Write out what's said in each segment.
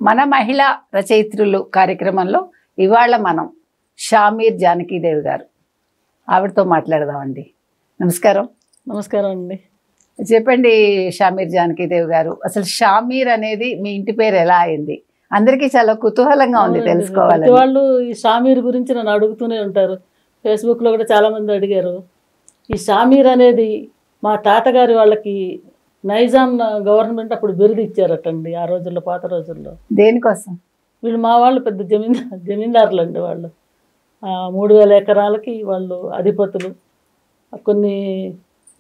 మన మహిళా రచయిత్రులు కార్యక్రమంలో ఇవాళ మనం షామీర్ జానకీదేవి గారు ఆవిడతో మాట్లాడదామండి. నమస్కారం. నమస్కారం అండి. చెప్పండి షామీర్ జానకీదేవి గారు, అసలు షామీర్ అనేది మీ ఇంటి పేరు ఎలా అయింది? అందరికీ చాలా కుతూహలంగా ఉంది తెలుసుకోవాలి. వాళ్ళు ఈ షామీర్ గురించి నన్ను అడుగుతూనే ఉంటారు. ఫేస్బుక్లో కూడా చాలామంది అడిగారు. ఈ షామీర్ అనేది మా తాతగారి వాళ్ళకి నైజాం గవర్నమెంట్ అప్పుడు బిరుదు ఇచ్చారటండి ఆ రోజుల్లో, పాత రోజుల్లో. దేనికోసం? వీళ్ళు మా వాళ్ళు పెద్ద జమీందారులు అండి. వాళ్ళు 3000 ఎకరాలకి వాళ్ళు అధిపతులు, కొన్ని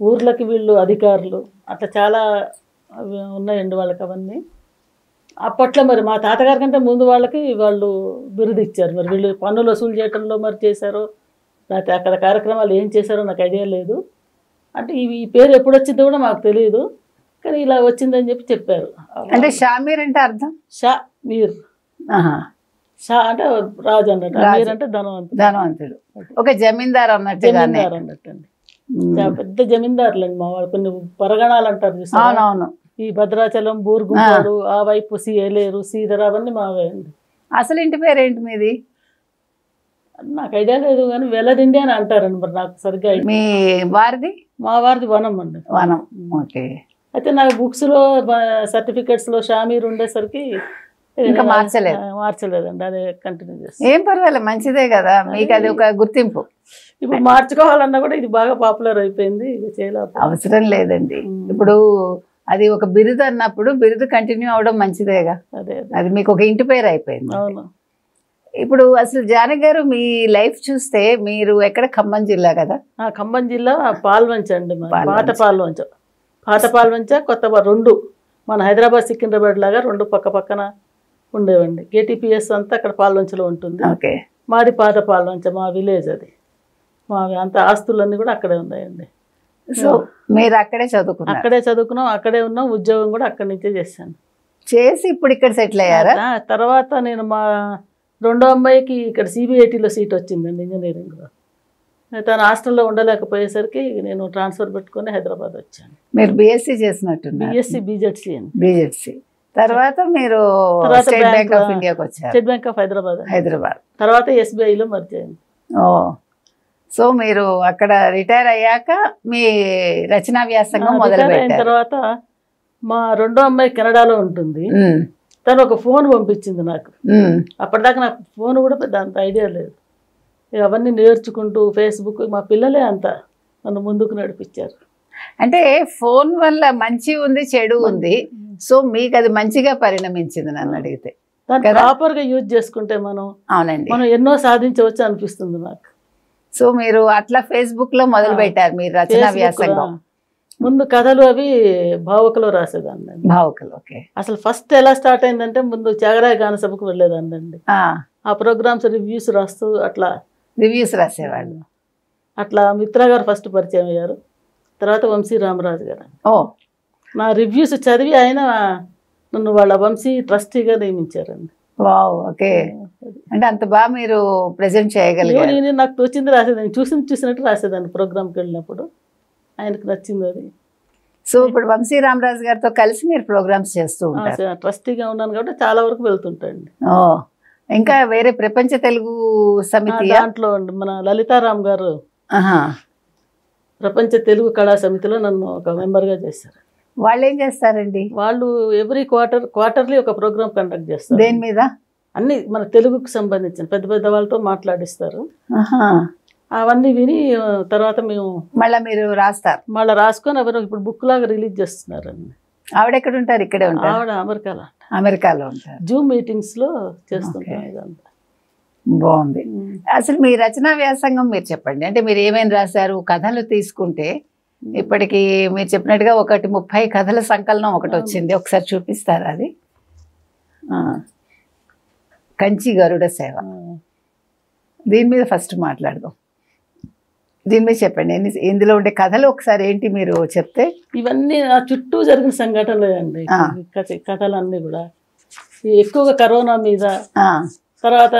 ఊర్లకి వీళ్ళు అధికారులు, అట్లా చాలా ఉన్నాయండి వాళ్ళకి అవన్నీ. అప్పట్లో మరి మా తాతగారి కంటే ముందు వాళ్ళకి వాళ్ళు బిరుదు ఇచ్చారు. మరి వీళ్ళు పన్నులు వసూలు చేయటంలో మరి చేశారో, లేకపోతే అక్కడ కార్యక్రమాలు ఏం చేశారో నాకు ఐడియా లేదు. అంటే ఈ పేరు ఎప్పుడు వచ్చిందో కూడా మాకు తెలియదు, కానీ ఇలా వచ్చిందని చెప్పారు. అంటే షామీర్ అంటే అర్థం? షా మీర్. షా అంటే రాజు అన్నట్టు, మీర్ అంటే ధనవంతుడు, ఒక జమీందారు అన్నట్టు. జమీందారు అన్నట్టండి. పెద్ద జమీందారులు అండి మా వాళ్ళు. కొన్ని పరగణాలు అంటారు. అవునవును. ఈ భద్రాచలం, బూర్గుంపాడు, ఆ వైపు ఏలేరు, సీదర, అవన్నీ మావే అండి. అసలు ఇంటి పేరు ఏంటి మీది? నాకు ఐడియా లేదు, కానీ వెలదిండి అని అంటారండి. మరి నాకు సరిగ్గా. మీ వారిది? మా వారిది వనం అండి. వనం. ఓకే. అయితే నాకు బుక్స్లో, సర్టిఫికెట్స్లో షామీర్ ఉండేసరికి ఇంకా మార్చలేదండి. అదే కంటిన్యూ చేస్తాను. ఏం పర్వాలేదు, మంచిదే కదా, మీకు అది ఒక గుర్తింపు. ఇప్పుడు మార్చుకోవాలన్నా కూడా ఇది బాగా పాపులర్ అయిపోయింది, చేయలేదు. అవసరం లేదండి. ఇప్పుడు అది ఒక బిరుదు అన్నప్పుడు బిరుదు కంటిన్యూ అవడం మంచిదేగా. అదే, అది మీకు ఒక ఇంటి పేరు అయిపోయింది. అవును. ఇప్పుడు అసలు జానకి గారు మీ లైఫ్ చూస్తే మీరు ఎక్కడ? ఖమ్మం జిల్లా కదా? ఖమ్మం జిల్లా పాల్వంచ అండి. పాత పాల్వంచ, కొత్త రెండు, మన హైదరాబాద్ సికింద్రాబాద్ లాగా రెండు పక్క పక్కన ఉండేవండి. కేటీపీఎస్ అంతా అక్కడ పాల్వంచలో ఉంటుంది. ఓకే. మాది పాత పాల్వంచ, మా విలేజ్ అది. మా అంత ఆస్తులన్నీ కూడా అక్కడే ఉన్నాయండి. సో మీరు అక్కడే చదువుకున్నారు? అక్కడే చదువుకున్నాం, అక్కడే ఉన్నాం. ఉద్యోగం కూడా అక్కడి నుంచే చేశాను. చేసి ఇప్పుడు ఇక్కడ సెటిల్ అయ్యారా? తర్వాత నేను మా రెండో అమ్మాయికి ఇక్కడ సిబిఐటీలో సీట్ వచ్చిందండి, ఇంజనీరింగ్లో. తను హాస్టల్లో ఉండలేకపోయేసరికి నేను ట్రాన్స్ఫర్ పెట్టుకొని హైదరాబాద్ వచ్చాను. మీరు బీఎస్సీ చేసినట్టు? బీఎస్సీ బీజెడ్సీ అండి. బీజెడ్సీ తర్వాత మీరు స్టేట్ బ్యాంక్ ఆఫ్ ఇండియాకి వచ్చారు? State bank of Hyderabad. తర్వాత ఎస్బీఐలో మర్చాను. ఓ, సో మీరు అక్కడ రిటైర్ అయ్యాక మీ రచనా వ్యాసంగం మొదలుపెట్టారు. తర్వాత మా రెండో అమ్మాయి కెనడాలో ఉంటుంది. తను ఒక ఫోన్ పంపించింది నాకు. అప్పటిదాకా నాకు ఫోన్ కూడా పెద్ద అంత ఐడియా లేదు. అవన్నీ నేర్చుకుంటూ ఫేస్బుక్, మా పిల్లలే అంతా నన్ను ముందుకు నడిపించారు. అంటే ఫోన్ వల్ల మంచి ఉంది, చెడు ఉంది. సో మీకు అది మంచిగా పరిణమించింది నన్ను అడిగితే. దాన్ని ప్రాపర్గా యూజ్ చేసుకుంటే మనం ఎన్నో సాధించవచ్చు అనిపిస్తుంది నాకు. సో మీరు అట్లా ఫేస్బుక్ లో మొదలు పెట్టారు మీరు రచనా వ్యాసంగం. ముందు కథలు అవి భావుకలో రాసేదాన్ని. భావుకలు, ఓకే. అసలు ఫస్ట్ ఎలా స్టార్ట్ అయిందంటే, ముందు త్యాగరాయ గాన సభకు వెళ్ళేదాన్నండి. ఆ ప్రోగ్రామ్స్ రివ్యూస్ రాస్తూ అట్లా రివ్యూస్ రాసేవాళ్ళు. అట్లా మిత్ర గారు ఫస్ట్ పరిచయం అయ్యారు. తర్వాత వంశీ రామరాజు గారు. ఓ, నా రివ్యూస్ చదివి ఆయన నన్ను వాళ్ళ వంశీ ట్రస్టీగా నియమించారండి. Wow, okay. అంటే అంత బాగా మీరు ప్రెజెంట్ చేయగలిగారు. నేను నాకు తోచింది రాసేదాన్ని, చూసినట్టు రాసేదాన్ని ప్రోగ్రామ్కి వెళ్ళినప్పుడు. ఆయనకు నచ్చింది అది. సో ఇప్పుడు వంశీ రామరాజు గారితో కలిసి మీరు ప్రోగ్రామ్స్ చేస్తూ ఉంటారు? ట్రస్టీగా ఉన్నాను కాబట్టి చాలా వరకు వెళ్తుంటాండి. ఓ, ఇంకా వేరే ప్రపంచ తెలుగు సమితి దాంట్లో మన లలితారాం గారు ప్రపంచ తెలుగు కళా సమితిలో నన్ను ఒక మెంబర్గా చేశారు. వాళ్ళు ఏం చేస్తారండి? వాళ్ళు ఎవ్రీ క్వార్టర్లీ ఒక ప్రోగ్రామ్ కండక్ట్ చేస్తారు. దేని మీద? అన్ని మన తెలుగుకు సంబంధించిన పెద్ద పెద్ద వాళ్ళతో మాట్లాడిస్తారు. అవన్నీ విని తర్వాత మేము మీరు రాస్తారు? మళ్ళీ రాసుకొని ఎవరు ఇప్పుడు బుక్ లాగా రిలీజ్ చేస్తున్నారండి. ఆవిడ ఎక్కడ ఉంటారు? ఇక్కడే ఉంటారు? ఆవిడ అమెరికాలో ఉంటారు. జూమ్ మీటింగ్స్ లో చేస్తుంటారు. ఇదంతా బాగుంది. అసలు మీ రచనా వ్యాసంగం మీరు చెప్పండి. అంటే మీరు ఏమేమి రాశారు? కథలు తీసుకుంటే ఇప్పటికి మీరు చెప్పినట్టుగా 30 కథల సంకలనం ఒకటి వచ్చింది. ఒకసారి చూపిస్తారా అది? కంచి గరుడ సేవ. దీని మీద ఫస్ట్ మాట్లాడదాం. దీని మీద చెప్పండి. ఇందులో ఉండే కథలు ఒకసారి ఏంటి మీరు చెప్తే? ఇవన్నీ నా చుట్టూ జరిగిన సంఘటనలే అండి. కథలన్నీ కూడా ఎక్కువగా కరోనా మీద, తర్వాత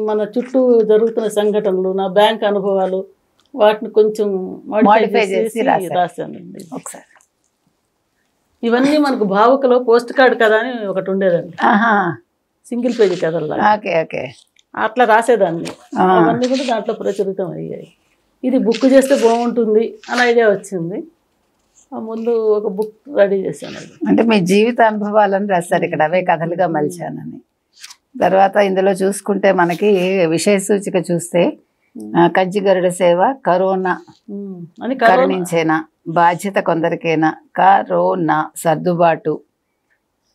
మన చుట్టూ జరుగుతున్న సంఘటనలు, నా బ్యాంక్ అనుభవాలు, వాటిని కొంచెం మోడిఫై చేసి రాశానండి. ఒకసారి ఇవన్నీ మనకు భావుకలో పోస్ట్ కార్డ్ కథ అని ఒకటి ఉండేదండి, ఆహా, సింగిల్ పేజీ కథల్లా. Okay okay. అట్లా రాసేదాన్ని. అవన్నీ కూడా దాంట్లో ప్రచురితం అయ్యాయి. ఇది బుక్ చేస్తే బాగుంటుంది అని ఐడియా వచ్చింది. ముందు ఒక బుక్ రెడీ చేశాను. అది అంటే మీ జీవిత అనుభవాలను రాస్తారు ఇక్కడ, అవే కథలుగా మలిచానని. తర్వాత ఇందులో చూసుకుంటే మనకి విషయ సూచిక చూస్తే కంచి గరుడ సేవ, కరోనా అని కరుణించేనా, బాధ్యత కొందరికైనా, కరోనా, సర్దుబాటు,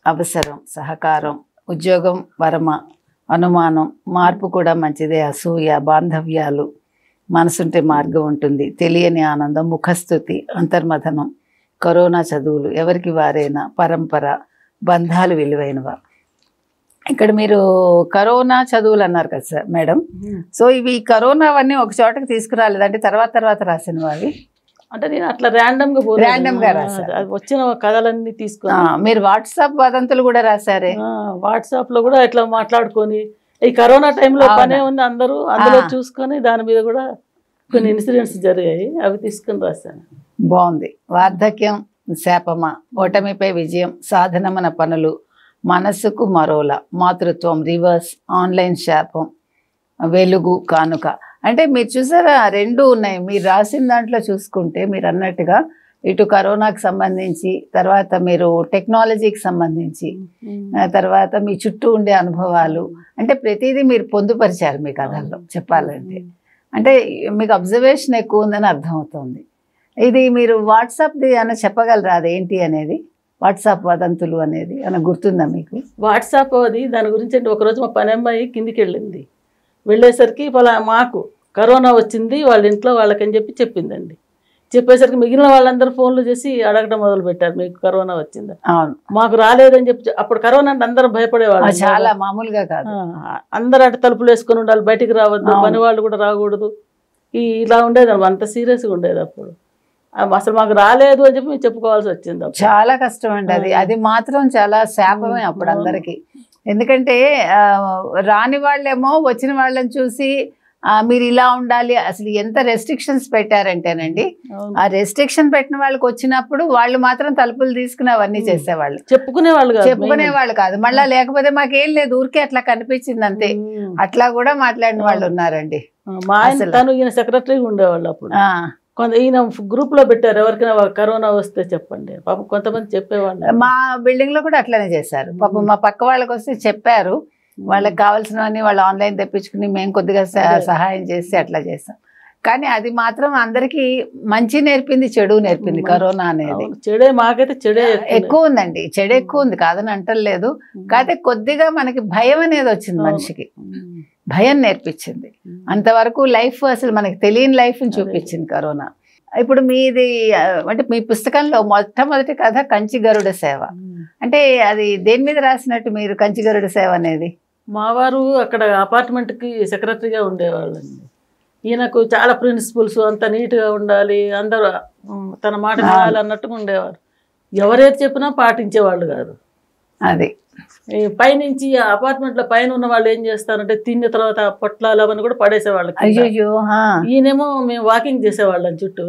అవసరం, సహకారం, ఉద్యోగం, వరమ, అనుమానం, మార్పు కూడా మంచిదే, అసూయ, బాంధవ్యాలు, మనసుంటే మార్గం ఉంటుంది, తెలియని ఆనందం, ముఖస్థుతి, అంతర్మథనం, కరోనా చదువులు, ఎవరికి వారైనా, పరంపర, బంధాలు విలువైనవా. ఇక్కడ మీరు కరోనా చదువులు అన్నారు కదా సార్ మేడం. సో ఇవి కరోనా అవన్నీ ఒక చోటకి తీసుకురాలేదంటే తర్వాత రాసినవి అవి? అంటే నేను అట్లా ర్యాండమ్ గా రాశాను. వచ్చిన కథలన్నీ తీసుకొని. మీరు వాట్సాప్ వదంతులు కూడా రాశారే? వాట్సాప్ లో కూడా ఇట్లా మాట్లాడుకొని, ఈ కరోనా టైంలో పనే ఉంది, అందరూ అందులో చూసుకొని దాని మీద కూడా కొన్ని ఇన్సిడెంట్స్ జరిగాయి, అవి తీసుకొని రాశాను. బాగుంది. వార్ధక్యం శాపమా, ఓటమిపై విజయం, సాధనమన పనులు, మనస్సుకు మరోలా, మాతృత్వం, రివర్స్, ఆన్లైన్ శాపం, వెలుగు, కానుక. అంటే మీరు చూసారా, రెండు ఉన్నాయి మీరు రాసిన దాంట్లో. చూసుకుంటే మీరు అన్నట్టుగా ఇటు కరోనాకి సంబంధించి, తర్వాత మీరు టెక్నాలజీకి సంబంధించి, తర్వాత మీ చుట్టూ ఉండే అనుభవాలు, అంటే ప్రతిదీ మీరు పొందుపరిచారు మీ కథల్లో చెప్పాలంటే. అంటే మీకు అబ్జర్వేషన్ ఎక్కువ ఉందని అర్థమవుతుంది. ఇది మీరు వాట్సాప్ది అన్న చెప్పగలరా, అదేంటి అనేది? వాట్సాప్ వదంతులు అనేది అన్న గుర్తుందా మీకు? వాట్సాప్ అది దాని గురించి అంటే ఒకరోజు మా పని అమ్మాయి కిందికి వెళ్ళేసరికి మాకు కరోనా వచ్చింది వాళ్ళ ఇంట్లో వాళ్ళకని చెప్పిందండి. చెప్పేసరికి మిగిలిన వాళ్ళందరూ ఫోన్లు చేసి అడగడం మొదలు పెట్టారు, మీకు కరోనా వచ్చిందా? అవును, మాకు రాలేదని చెప్పి. అప్పుడు కరోనా అంటే అందరూ భయపడేవాళ్ళు, చాలా మామూలుగా కాదు. అందరూ అంటే తలుపులు వేసుకొని ఉండాలి, బయటికి రావద్దు, పని వాళ్ళు కూడా రాకూడదు, ఇలా ఉండేది. అంత సీరియస్గా ఉండేది అప్పుడు. అసలు మాకు రాలేదు అని చెప్పి మేము చెప్పుకోవాల్సి వచ్చింది. చాలా కష్టం అండి అది మాత్రం చాలా శాపమే అప్పుడు అందరికి. ఎందుకంటే రాని వాళ్ళేమో వచ్చిన వాళ్ళని చూసి మీరు ఇలా ఉండాలి, అసలు ఎంత రెస్ట్రిక్షన్స్ పెట్టారంటేనండి, ఆ రెస్ట్రిక్షన్ పెట్టిన వాళ్ళకి వచ్చినప్పుడు వాళ్ళు మాత్రం తలుపులు తీసుకుని అవన్నీ చేసేవాళ్ళు, చెప్పుకునేవాళ్ళు కాదు. మళ్ళా లేకపోతే మాకేం లేదు, ఊరికే అట్లా కనిపించింది అంతే, అట్లా కూడా మాట్లాడిన వాళ్ళు ఉన్నారండి. మా ఆయన తను ఈయన సెక్రటరీ ఉండేవాళ్ళు అప్పుడు. ఈయన గ్రూప్ లో పెట్టారు, ఎవరికైనా కరోనా వస్తే చెప్పండి. పాపం కొంతమంది చెప్పేవాళ్ళు. మా బిల్డింగ్ లో కూడా అట్లనే చేశారు. పాపం మా పక్క వాళ్ళకి వస్తే చెప్పారు, వాళ్ళకి కావాల్సినవన్నీ వాళ్ళు ఆన్లైన్ తెప్పించుకుని మేము కొద్దిగా సహాయం చేసి అట్లా చేస్తాం. కానీ అది మాత్రం అందరికి మంచి నేర్పింది, చెడు నేర్పింది కరోనా అనేది. చెడే మాకైతే చెడే ఎక్కువ ఉందండి, చెడు ఎక్కువ ఉంది కాదని అంటలేదు. కాకపోతే కొద్దిగా మనకి భయం అనేది వచ్చింది, మనిషికి భయం నేర్పించింది. అంతవరకు లైఫ్ అసలు మనకి తెలియని లైఫ్ని చూపించింది కరోనా. ఇప్పుడు మీది అంటే మీ పుస్తకంలో మొట్టమొదటి కథ కంచి గరుడ సేవ. అంటే అది దేని మీద రాసినట్టు మీరు కంచి గరుడ సేవ అనేది? మా వారు అక్కడ అపార్ట్మెంట్కి సెక్రటరీగా ఉండేవాళ్ళండి. ఈయనకు చాలా ప్రిన్సిపల్స్, అంత నీట్గా ఉండాలి, అందరూ తన మాట వినాలి అన్నట్టుగా ఉండేవారు. ఎవరైతే చెప్పినా పాటించేవాళ్ళు కాదు. అది పైనుంచి అపార్ట్మెంట్లో పైన ఉన్న వాళ్ళు ఏం చేస్తారంటే తిన్న తర్వాత పొట్లాలు అవన్నీ కూడా పడేసేవాళ్ళు. ఈయనేమో మేము వాకింగ్ చేసేవాళ్ళం చుట్టూ.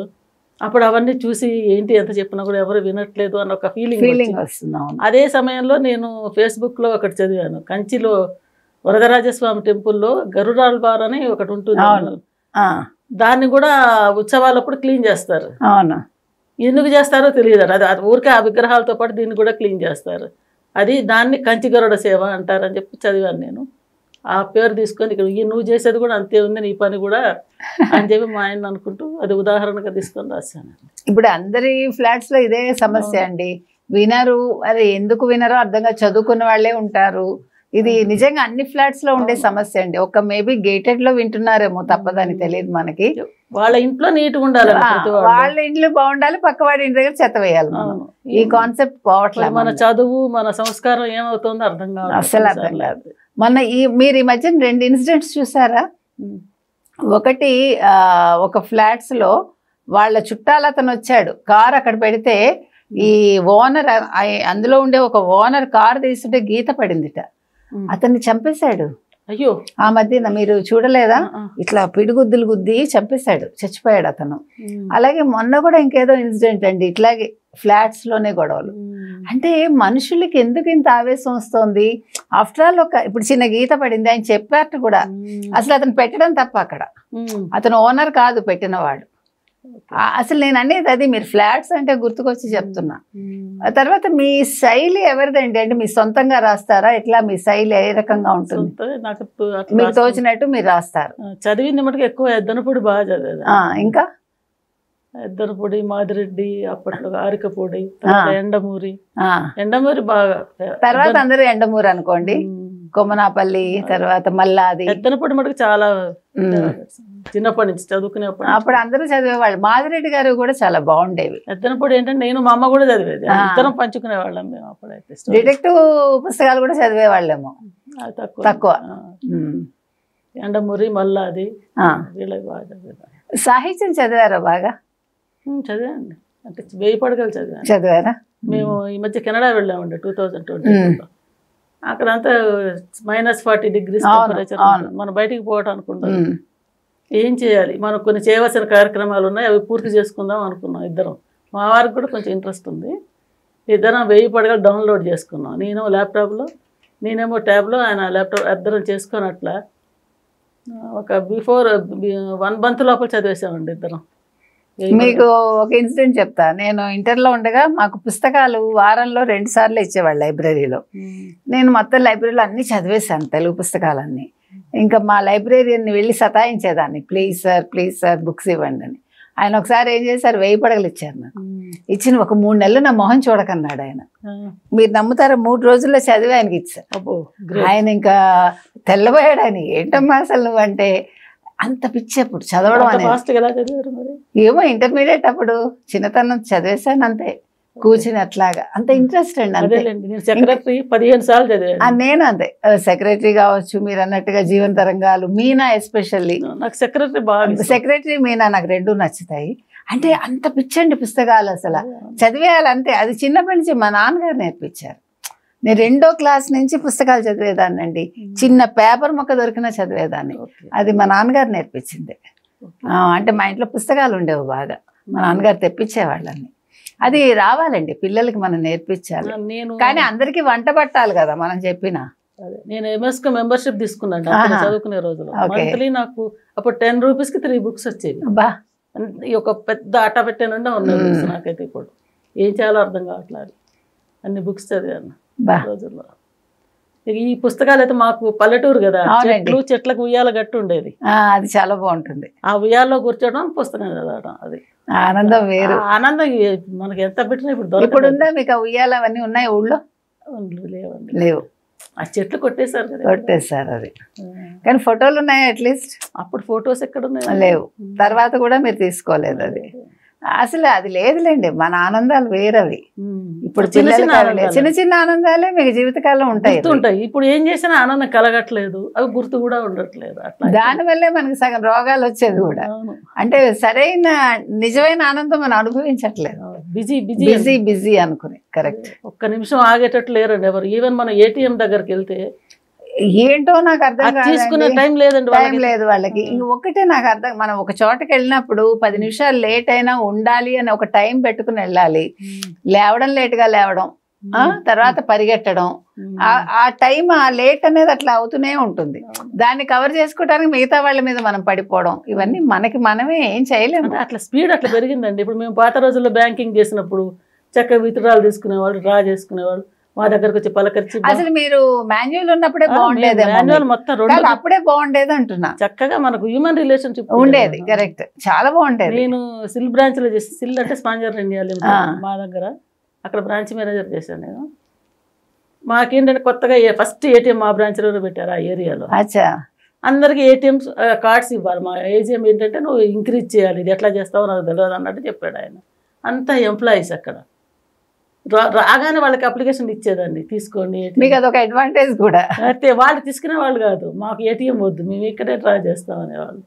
అప్పుడు అవన్నీ చూసి ఏంటి ఎంత చెప్పినా కూడా ఎవరు వినట్లేదు అన్న ఒక ఫీలింగ్ వస్తుంది. అదే సమయంలో నేను ఫేస్బుక్లో ఒకటి చదివాను, కంచిలో వరదరాజస్వామి టెంపుల్లో గరుడాల్బార్ అని ఒకటి ఉంటుంది, దాన్ని కూడా ఉత్సవాలప్పుడు క్లీన్ చేస్తారు. అవును, ఎందుకు చేస్తారో తెలియదు. అది ఊరికే ఆ విగ్రహాలతో పాటు దీన్ని కూడా క్లీన్ చేస్తారు. దాన్ని కంచి గరుడ సేవ అంటారని చెప్పి చదివాను నేను. ఆ పేరు తీసుకొని ఇక్కడ నువ్వు చేసేది కూడా అంతే ఉంది, నీ పని కూడా అని చెప్పి మా ఆయన అనుకుంటూ అది ఉదాహరణగా తీసుకొని రాశాను. ఇప్పుడు అందరి ఫ్లాట్స్ లో ఇదే సమస్య అండి, వినరు. అది ఎందుకు వినరో అర్థంగా, చదువుకున్న వాళ్ళే ఉంటారు. ఇది నిజంగా అన్ని ఫ్లాట్స్ లో ఉండే సమస్య అండి. ఒక మేబీ గేటెడ్ లో వింటున్నారేమో, తప్పదని తెలియదు మనకి. వాళ్ళ ఇంట్లో నీట్గా ఉండాలి, వాళ్ళ ఇంట్లో బాగుండాలి, పక్కవాడి ఇంటి దగ్గర చెత్త వేయాలి. ఈ కాన్సెప్ట్ పోవట్లేదు. మన చదువు మన సంస్కారం ఏమవుతుందో అర్థం కాదు, అసలు అర్థం కాదు. మీరు ఈ మధ్యన 2 ఇన్సిడెంట్స్ చూసారా? ఒకటి ఒక ఫ్లాట్స్ లో వాళ్ళ చుట్టాలు అతను వచ్చాడు, కార్ అక్కడ పెడితే ఈ ఓనర్, అందులో ఉండే ఒక ఓనర్ కార్ తీసుంటే గీత పడిందిట, అతన్ని చంపేశాడు. అయ్యో, ఆ మధ్యన మీరు చూడలేదా? ఇట్లా పిడిగుద్దులు గుద్ది చంపేశాడు, చచ్చిపోయాడు అతను. అలాగే మొన్న కూడా ఇంకేదో ఇన్సిడెంట్ అండి, ఇట్లాగే ఫ్లాట్స్ లోనే గొడవలు. అంటే మనుషులకి ఎందుకు ఇంత ఆవేశం వస్తుంది? ఆఫ్టర్ ఆల్ ఇప్పుడు చిన్న గీత పడింది, ఆయన చెప్పారు కూడా. అసలు అతను పెట్టడం తప్ప అక్కడ, అతను ఓనర్ కాదు పెట్టినవాడు. అసలు నేను అనేది అది, మీరు ఫ్లాట్స్ అంటే గుర్తుకొచ్చి చెప్తున్నా. తర్వాత మీ శైలి ఎవరిదండి? అంటే మీ సొంతంగా రాస్తారా? ఎట్లా మీ శైలి ఏ రకంగా ఉంటుంది? మీకు తోచినట్టు మీరు రాస్తారు. చదివింది మటుకు ఎక్కువ ఎద్దనపూడి బాగా చదివేది. ఇంకా ఎద్దనపూడి, మాదిరెడ్డి, అప్పట్లో ఆరికపూడి, ఎండమూరి. ఎండమూరి బాగా. తర్వాత అందరూ ఎండమూరి అనుకోండి, కొమ్మనాపల్లి, తర్వాత మల్లాది. ఎద్దనపూడి మటుకు చాలా చిన్నప్పటి నుంచి చదువుకునేప్పుడు అప్పుడు అందరూ చదివేవాళ్ళు. మాదిరెడ్డి గారు కూడా చాలా బాగుండేవి. ఎద్దనపూడి ఏంటంటే నేను మా అమ్మ కూడా చదివేది, ఇద్దరం పంచుకునేవాళ్ళం మేము. అప్పుడైతే డిటెక్టివ్ పుస్తకాలు కూడా చదివేవాళ్ళేమో, తక్కువ. ఎండమూరి, మల్లాది వీళ్ళకి బాగా చదివేది. సాహిత్యం చదివారా బాగా? చదివాండి, అంటే 1000 పడగలు చదివారా? మేము ఈ మధ్య కెనడా వెళ్ళామండి 2020. అక్కడంతా -40 degrees టెంపరేచర్. మనం బయటికి పోవటం అనుకుంటాం. ఏం చేయాలి, మనకు కొన్ని చేయవలసిన కార్యక్రమాలు ఉన్నాయి, అవి పూర్తి చేసుకుందాం అనుకున్నాం ఇద్దరం. మా వారికి కూడా కొంచెం ఇంట్రెస్ట్ ఉంది. ఇద్దరం 1000 పడగలు డౌన్లోడ్ చేసుకున్నాం. నేను ల్యాప్టాప్లో, నేనేమో ట్యాబ్లో, ఆయన ల్యాప్టాప్, ఇద్దరం చేసుకొని అట్లా ఒక బిఫోర్ 1 month లోపల చదివేసామండి ఇద్దరం. మీకు ఒక ఇన్సిడెంట్ చెప్తా. నేను ఇంటర్లో ఉండగా మాకు పుస్తకాలు వారంలో 2 సార్లు ఇచ్చేవాళ్ళు లైబ్రరీలో. నేను మొత్తం లైబ్రరీలో అన్నీ చదివేశాను, తెలుగు పుస్తకాలన్నీ. ఇంకా మా లైబ్రరీని వెళ్ళి సతాయించేదాన్ని, ప్లీజ్ సార్ బుక్స్ ఇవ్వండి అని. ఆయన ఒకసారి ఏం చేశారు, 1000 పడగలు ఇచ్చారు నాకు. ఇచ్చిన ఒక 3 నెలలు నా మొహం చూడకన్నాడు ఆయన. మీరు నమ్ముతారా, 3 రోజుల్లో చదివి ఆయనకి ఇచ్చారు. ఆయన ఇంకా తెల్లబోయాడు. ఆయన ఏంటమ్మా అసలు నువ్వంటే అంత పిచ్చి అప్పుడు చదవడం అనేది. ఏమో ఇంటర్మీడియట్ అప్పుడు చిన్నతనం చదివేశాను అంతే, కూర్చుని అట్లాగా. అంత ఇంట్రెస్ట్ అండి. అంతే. సెక్రటరీ 15 సార్లు చదివాను నేను. అంతే, సెక్రటరీ కావచ్చు, మీరు అన్నట్టుగా జీవన తరంగాలు, మీనా ఎస్పెషల్లీ. నాకు సెక్రటరీ బాగా, సెక్రటరీ మీనా నాకు 2 నచ్చుతాయి. అంటే అంత పిచ్చండి పుస్తకాలు, అసలు చదివేయాలంతే. అది చిన్నప్పటి నుంచి మా నాన్నగారు నేర్పించారు. నేను 2వ క్లాస్ నుంచి పుస్తకాలు చదివేదాన్ని అండి. చిన్న పేపర్ మొక్క దొరికినా చదివేదాన్ని. అది మా నాన్నగారు నేర్పించింది. అంటే మా ఇంట్లో పుస్తకాలు ఉండేవి బాగా, మా నాన్నగారు తెప్పించేవాళ్ళని. అది రావాలండి పిల్లలకి, మనం నేర్పించాలి. కానీ అందరికీ వంట పట్టాలి కదా మనం చెప్పిన. నేను ఎంఎస్కో మెంబర్షిప్ తీసుకున్నాను చదువుకునే రోజులు. మంత్లీ నాకు అప్పుడు 10 రూపీస్కి 3 బుక్స్ వచ్చేవి. ఒక పెద్ద అట్ట పెట్టానంటే ఉన్నాయి బుక్స్. నాకైతే ఇప్పుడు ఏం చాలా అర్థం కావట్లేదు, అన్ని బుక్స్ చదివాను రోజుల్లో. ఈ పుస్తకాలు అయితే మాకు పల్లెటూరు కదా, చెట్లకు ఉయ్యాల గట్టు ఉండేది. అది చాలా బాగుంటుంది. ఆ ఉయ్యాల్లో కూర్చోవడం, పుస్తకం చదవడం, అది ఆనందం వేరు. ఆనందం మనకి ఎంత పెట్టినా ఇప్పుడు ఇప్పుడు ఉందా మీకు ఆ ఉయ్యాల? అవన్నీ ఉన్నాయి ఊళ్ళో? లేవండి, లేవు. ఆ చెట్లు కొట్టేశారు కదా. కొట్టేశారు అది. కానీ ఫోటోలు ఉన్నాయి అట్లీస్ట్. అప్పుడు ఫొటోస్ ఎక్కడ ఉన్నాయి? లేవు. తర్వాత కూడా మీరు తీసుకోలేదు అది. అసలు అది లేదులేండి, మన ఆనందాలు వేరవి. ఇప్పుడు చిన్న చిన్న ఆనందాలే మీకు జీవితకాలం ఉంటాయి. ఇప్పుడు ఏం చేసినా ఆనందం కలగట్లేదు, అవి గుర్తు కూడా ఉండట్లేదు. అట్లా దానివల్లే మనకి సగం రోగాలు వచ్చేది కూడా. అంటే సరైన నిజమైన ఆనందం మనం అనుభవించట్లేదు, బిజీ బిజీ అనుకుని. కరెక్ట్. ఒక్క నిమిషం ఆగేటట్లు లేరండి ఎవరు. ఈవెన్ మనం ఏటీఎం దగ్గరికి వెళ్తే ఏంటో నాకు అర్థం కాదు, తీసుకునే టైం లేదండి, టైం లేదు వాళ్ళకి. ఒకటే నాకు అర్థం, మనం ఒక చోటకి వెళ్ళినప్పుడు 10 నిమిషాలు లేట్ అయినా ఉండాలి అని ఒక టైం పెట్టుకుని వెళ్ళాలి. లేవడం లేట్గా లేవడం, తర్వాత పరిగెట్టడం, ఆ టైం, ఆ లేట్ అనేది అట్లా అవుతూనే ఉంటుంది. దాన్ని కవర్ చేసుకోవడానికి మిగతా వాళ్ళ మీద మనం పడిపోవడం, ఇవన్నీ మనకి మనమే ఏం చేయలేము. అట్లా స్పీడ్ అట్లా పెరిగిందండి. ఇప్పుడు మేము పాత రోజుల్లో బ్యాంకింగ్ చేసినప్పుడు చక్కగా విత్డ్రాలు తీసుకునేవాళ్ళు, డ్రా చేసుకునేవాళ్ళు, మా దగ్గరకు వచ్చి పలకరించి. అసలు మీరు మాన్యువల్ ఉన్నప్పుడే బాగుండేది, అప్పుడే బాగుండేది అంటున్నా. చక్కగా మనకు హ్యూమన్ రిలేషన్షిప్ ఉండేది. కరెక్ట్, చాలా బాగుండేది. నేను సిల్ బ్రాంచ్ లో చేసి, సిల్ అంటే స్పాంజర్ ఇండియా మా దగ్గర, అక్కడ బ్రాంచ్ మేనేజర్ చేశాను నేను. మాకేంటంటే కొత్తగా ఫస్ట్ ఏటీఎం మా బ్రాంచ్ లోనే పెట్టారు ఆ ఏరియాలో. అందరికి ఏటీఎంస్ కార్డ్స్ ఇవ్వాలి. మా ఏజిఎం ఏంటంటే నువ్వు ఇంక్రీజ్ చేయాలి, ఇది ఎట్లా చేస్తావో నాకు తెలియదు అన్నట్టు చెప్పాడు ఆయన. అంతా ఎంప్లాయీస్ అక్కడ రాగానే వాళ్ళకి అప్లికేషన్ ఇచ్చేదండి, తీసుకోండి. మీకు అదొక అడ్వాంటేజ్ కూడా. అయితే వాళ్ళు తీసుకునే వాళ్ళు కాదు, మాకు ఏటీఎం వద్దు, మేము ఇక్కడే డ్రా చేస్తాం అనేవాళ్ళు.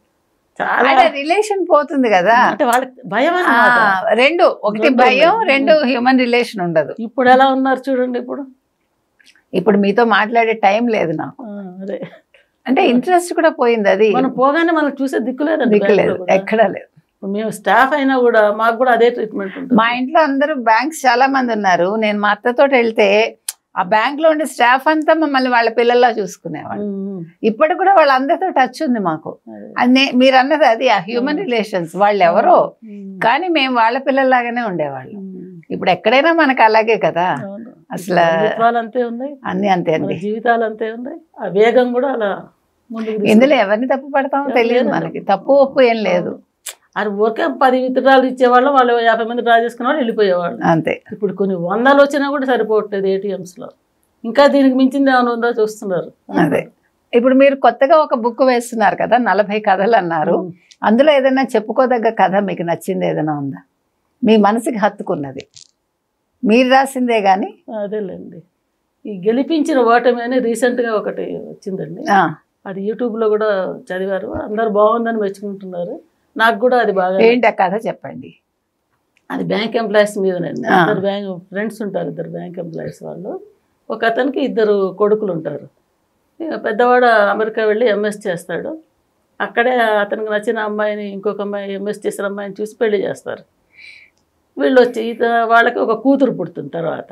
చాలా రిలేషన్ పోతుంది కదా, అంటే వాళ్ళకి భయం. 2, ఒకటి భయం, 2 హ్యూమన్ రిలేషన్ ఉండదు. ఇప్పుడు ఎలా ఉన్నారు చూడండి. ఇప్పుడు మీతో మాట్లాడే టైం లేదు నాకు. అదే అంటే ఇంట్రెస్ట్ కూడా పోయింది. అది మనం పోగానే మనం చూసే దిక్కులేదు, ఎక్కడా లేదు. ఇప్పుడు మేము స్టాఫ్ అయినా కూడా మాకు కూడా అదే ట్రీట్మెంట్ ఉంటుంది. మా ఇంట్లో అందరూ బ్యాంక్స్ చాలా మంది ఉన్నారు. నేను మా అత్తతో వెళ్తే ఆ బ్యాంక్ లో ఉండే స్టాఫ్ అంతా మమ్మల్ని వాళ్ళ పిల్లల్లా చూసుకునేవాళ్ళు. ఇప్పటికి కూడా వాళ్ళందరితో టచ్ ఉంది మాకు. అది మీరు అన్నది అది ఆ హ్యూమన్ రిలేషన్స్. వాళ్ళు ఎవరో కానీ మేము వాళ్ళ పిల్లల్లాగానే ఉండేవాళ్ళం. ఇప్పుడు ఎక్కడైనా మనకు అలాగే కదా. అసలు అంతే ఉన్నాయి, అన్ని అంతే అండి, జీవితాలు అంతే ఉన్నాయి. ఆ వేగం కూడా అలా ఇందులో ఎవరిని తప్పు పడతామో తెలియదు మనకి. తప్పు ఒప్పు ఏం లేదు. అది ఊరికే 10 విత్డ్రాలు ఇచ్చేవాళ్ళు, వాళ్ళు 50 మంది డ్రా చేసుకునే వాళ్ళు వెళ్ళిపోయేవాళ్ళు. అంతే. ఇప్పుడు కొన్ని 100 వచ్చినా కూడా సరిపోవట్లేదు ATMs లో. ఇంకా దీనికి మించింది ఏమైనా ఉందో చూస్తున్నారు. అదే. ఇప్పుడు మీరు కొత్తగా ఒక బుక్ వేస్తున్నారు కదా, 40 కథలు అన్నారు. అందులో ఏదైనా చెప్పుకోదగ్గ కథ మీకు నచ్చింది ఏదైనా ఉందా? మీ మనసుకి హత్తుకున్నది మీరు రాసిందే కానీ? అదేలేండి, ఈ గెలిపించిన ఓటమి అని రీసెంట్గా ఒకటి వచ్చిందండి. అది యూట్యూబ్లో కూడా చదివారు, అందరు బాగుందని మెచ్చుకుంటున్నారు. నాకు కూడా అది బాగా. ఏంటి ఆ కథ చెప్పండి. అది బ్యాంక్ ఎంప్లాయీస్ మీదనండి. ఇద్దరు బ్యాంక్ ఫ్రెండ్స్ ఉంటారు, ఇద్దరు బ్యాంక్ ఎంప్లాయీస్ వాళ్ళు. ఒక అతనికి 2 కొడుకులు ఉంటారు. పెద్దవాడు అమెరికా వెళ్ళి MS చేస్తాడు. అక్కడే అతనికి నచ్చిన అమ్మాయిని, ఇంకొక అమ్మాయి MS చేసిన అమ్మాయిని చూసి పెళ్లి చేస్తారు. వీళ్ళు వచ్చి వాళ్ళకి ఒక కూతురు పుడుతుంది. తర్వాత